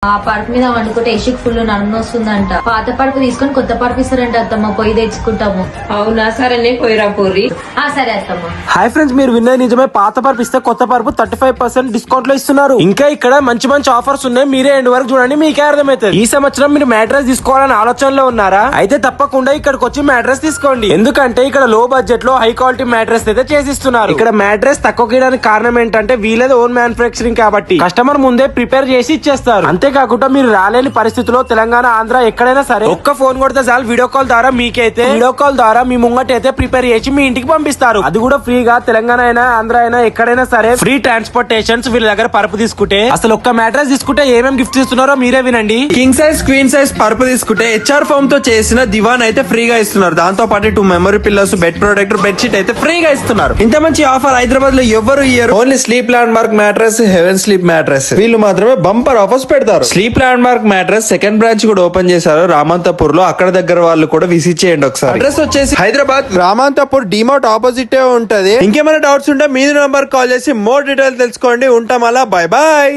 ఆ పరుపు మీద వండుకుంటే ఎషిక్ ఫుల్ నన్ను వస్తుందంట. పాత పరుపు తీసుకొని కొత్త పరుపు ఇస్తారంట అత్తమ్మ. పొయ్యి తెచ్చుకుంటాము. అవునా, సరేనే పోయిరా పోర్రి. సరే అత్తమ్మ. హాయ్ ఫ్రెండ్స్, మీరు విన్నది నిజమే. పాత పరుపు ఇస్తే కొత్త పరుపు 35% డిస్కౌంట్ లో ఇస్తున్నారు. ఇంకా ఇక్కడ మంచి మంచి ఆఫర్స్ ఉన్నాయి. మీరే ఎండ్ వరకు చూడండి, మీకే అర్థమవుతుంది. ఈ సంవత్సరం మీరు మ్యాట్రెస్ తీసుకోవాలని ఆలోచనలో ఉన్నారా? అయితే తప్పకుండా ఇక్కడికి వచ్చి మ్యాట్రెస్ తీసుకోండి. ఎందుకంటే ఇక్కడ లో బడ్జెట్ లో హై క్వాలిటీ మ్యాట్రెస్ అయితే చేసిస్తున్నారు. ఇక్కడ మ్యాట్రెస్ తక్కువ చేయడానికి కారణం ఏంటంటే వీళ్ళది ఓన్ మ్యానుఫాక్చరింగ్ కాబట్టి కస్టమర్ ముందే ప్రిపేర్ చేసి ఇచ్చేస్తారు. అంతేకాకుండా మీరు రాలేని పరిస్థితిలో తెలంగాణ, ఆంధ్ర ఎక్కడైనా సరే ఒక్క ఫోన్ కొడితే చాలు, వీడియో కాల్ ద్వారా మీకైతే వీడియో కాల్ ద్వారా మీ ముంగట అయితే ప్రిపేర్ చేసి మీ ఇంటికి పంపిస్తారు. అది కూడా ఫ్రీగా. తెలంగాణ అయినా ఆంధ్ర అయినా ఎక్కడైనా సరే ఫ్రీ ట్రాన్స్పోర్టేషన్స్ వీళ్ళ దగ్గర పరుపు తీసుకుంటే. అసలు ఒక్క మ్యాట్రెస్ తీసుకుంటే ఏమేమి గిఫ్ట్స్ ఇస్తున్నారో మీరే వినండి. కింగ్ సైజ్, క్వీన్ సైజ్ పరుపు తీసుకుంటే HR ఫోమ్ తో చేసిన దివాన్ అయితే ఫ్రీగా ఇస్తున్నారు. దాంతో పాటు 2 memory pillows, bed protector, bed sheet అయితే ఫ్రీగా ఇస్తున్నారు. ఇంత మంచి ఆఫర్ హైదరాబాద్ లో ఎవరు ఇయ్యరు. Only sleep landmark mattress, heaven sleep mattress వీళ్ళు మాత్రమే బంపర్ ఆఫర్స్ పెడతారు. Sleep landmark mattress second branch కూడా ఓపెన్ చేశారు రామంతపూర్ లో. అక్కడ దగ్గర వాళ్ళు కూడా విజిట్ చేయండి ఒకసారి. అడ్రస్ వచ్చేసి హైదరాబాద్ రామంతపూర్ డిమార్ట్ ఆపోజిట్ ఉంటది. ఇంకేమైనా డౌట్స్ ఉంటే మీ నంబర్ కాల్ చేసి మోర్ డీటెయిల్ తెలుసుకోండి. ఉంటాం అలా. Bye bye.